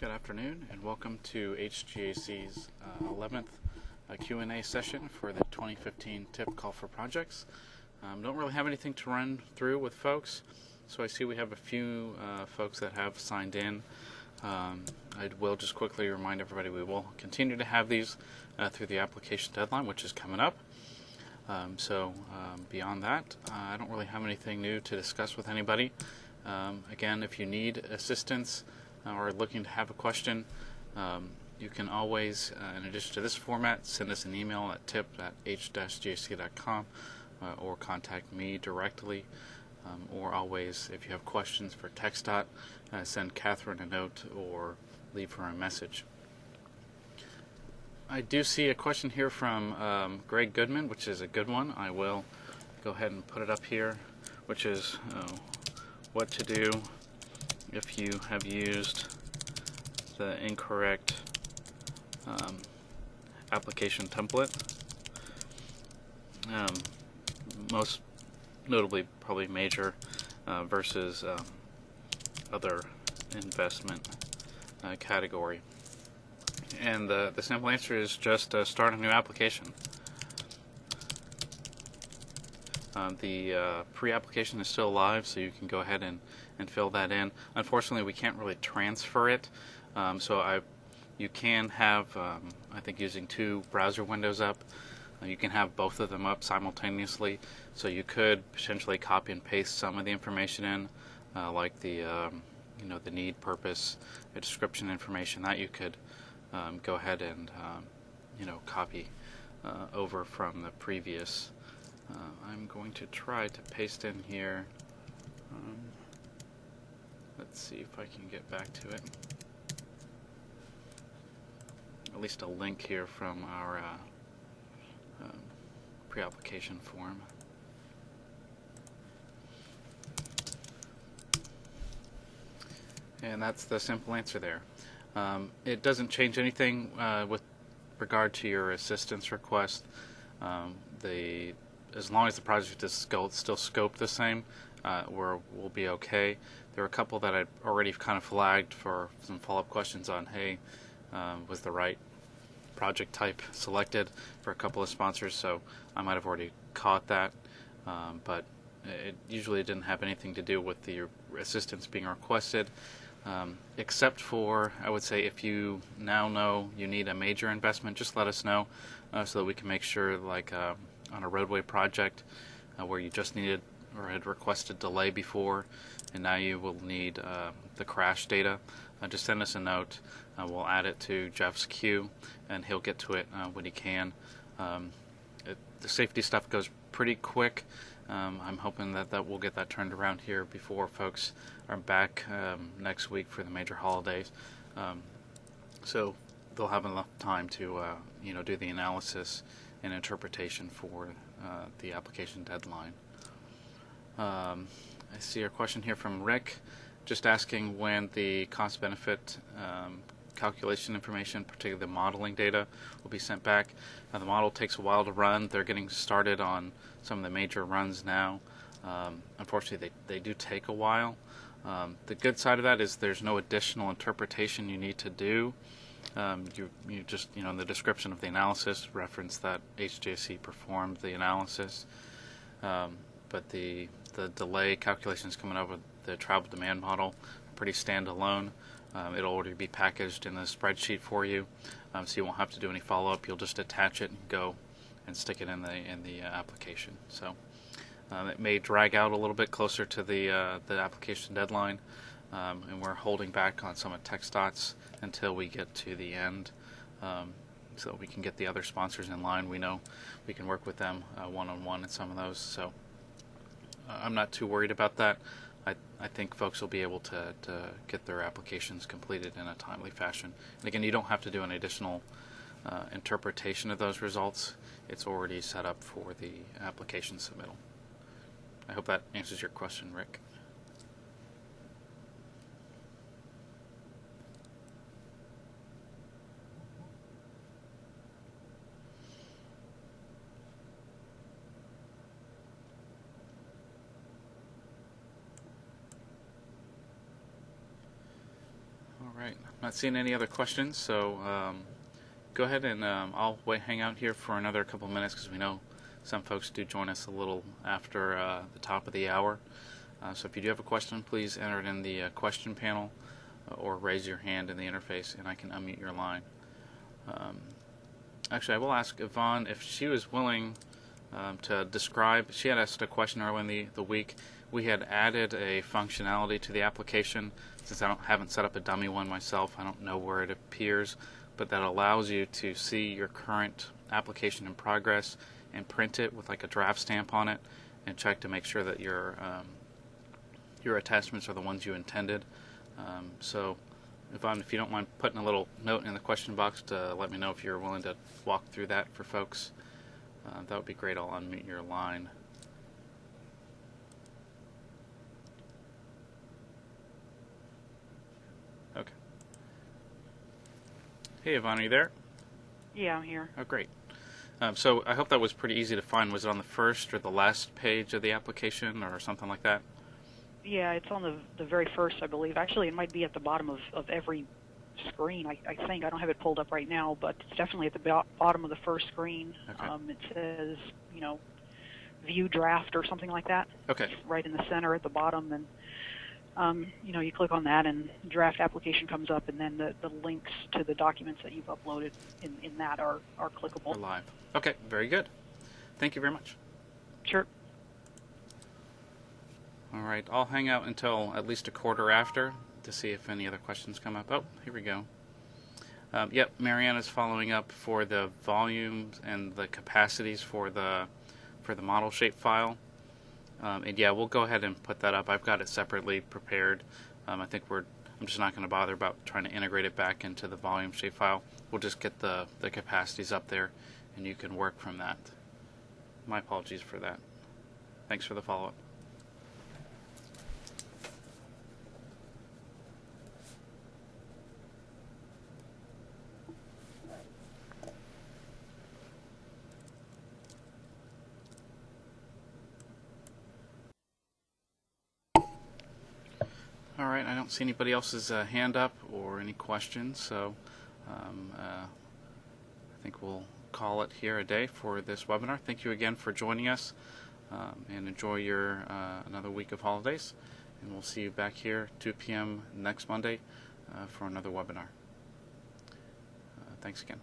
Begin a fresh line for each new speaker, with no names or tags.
Good afternoon and welcome to HGAC's 11th Q&A session for the 2015 TIP Call for Projects. Don't really have anything to run through with folks, so I see we have a few folks that have signed in. I will just quickly remind everybody we will continue to have these through the application deadline, which is coming up. Beyond that, I don't really have anything new to discuss with anybody. Again, if you need assistance or looking to have a question, you can always, in addition to this format, send us an email at tip@h-gac.com or contact me directly. Or always, if you have questions for TxDOT, send Catherine a note or leave her a message. I do see a question here from Greg Goodman, which is a good one. I will go ahead and put it up here, which is what to do if you have used the incorrect application template. Most notably, probably major versus other investment category. And the simple answer is just start a new application. The pre-application is still live, so you can go ahead and fill that in. Unfortunately, we can't really transfer it, you can have, I think using two browser windows up, you can have both of them up simultaneously, so you could potentially copy and paste some of the information in, like the need, purpose, the description information that you could go ahead and copy over from the previous. I'm going to try to paste in here. Let's see if I can get back to it. At least a link here from our pre-application form. And that's the simple answer there. It doesn't change anything with regard to your assistance request. As long as the project is still scoped the same, we'll be okay. There are a couple that I'd already kind of flagged for some follow-up questions on, hey, was the right project type selected for a couple of sponsors, so I might have already caught that, but it usually didn't have anything to do with the assistance being requested, except for, I would say, if you now know you need a major investment, just let us know so that we can make sure, like on a roadway project where you just needed or had requested delay before, and now you will need the crash data. Just send us a note. We'll add it to Jeff's queue, and he'll get to it when he can. The safety stuff goes pretty quick. I'm hoping that we'll get that turned around here before folks are back next week for the major holidays. So they'll have enough time to do the analysis and interpretation for the application deadline. I see a question here from Rick, just asking when the cost-benefit calculation information, particularly the modeling data, will be sent back. The model takes a while to run. They're getting started on some of the major runs now. Unfortunately, they do take a while. The good side of that is there's no additional interpretation you need to do. You just, in the description of the analysis, reference that HGAC performed the analysis. But the delay calculations coming over the travel demand model are pretty standalone. It'll already be packaged in the spreadsheet for you, so you won't have to do any follow-up. You'll just attach it and go and stick it in the application. So it may drag out a little bit closer to the application deadline, and we're holding back on some of TxDOT's until we get to the end, so we can get the other sponsors in line. We know we can work with them one-on-one in some of those, so I'm not too worried about that. I think folks will be able to get their applications completed in a timely fashion. And again, you don't have to do an additional interpretation of those results. It's already set up for the application submittal. I hope that answers your question, Rick. right. I'm not seeing any other questions, so go ahead and I'll hang out here for another couple minutes because we know some folks do join us a little after the top of the hour. So if you do have a question, please enter it in the question panel or raise your hand in the interface and I can unmute your line. Actually, I will ask Yvonne if she was willing to describe. She had asked a question earlier in the week. We had added a functionality to the application. Since I haven't set up a dummy one myself, I don't know where it appears, but that allows you to see your current application in progress and print it with like a draft stamp on it and check to make sure that your attachments are the ones you intended. So, Yvonne, if you don't mind putting a little note in the question box to let me know if you're willing to walk through that for folks, that would be great. I'll unmute your line. Okay. Hey, Yvonne, are you there?
Yeah, I'm here.
Oh, great. So I hope that was pretty easy to find. Was it on the first or the last page of the application or something like that?
Yeah, it's on the very first, I believe. Actually, it might be at the bottom of every screen, I think. I don't have it pulled up right now, but it's definitely at the bottom of the first screen.
Okay.
It says, view draft or something like that.
Okay.
It's right in the center at the bottom, and you click on that, and draft application comes up, and then the links to the documents that you've uploaded in that are clickable.
We're live. Okay, very good. Thank you very much.
Sure.
All right, I'll hang out until at least a quarter after to see if any other questions come up. Oh, here we go. Yep, Mariana's following up for the volumes and the capacities for the model shape file. And yeah, we'll go ahead and put that up. I've got it separately prepared. I think I'm just not going to bother about trying to integrate it back into the volume shape file. We'll just get the capacities up there, and you can work from that. My apologies for that. Thanks for the follow-up. All right, I don't see anybody else's hand up or any questions, so I think we'll call it here a day for this webinar. Thank you again for joining us, and enjoy your another week of holidays. And we'll see you back here 2 p.m. next Monday for another webinar. Thanks again.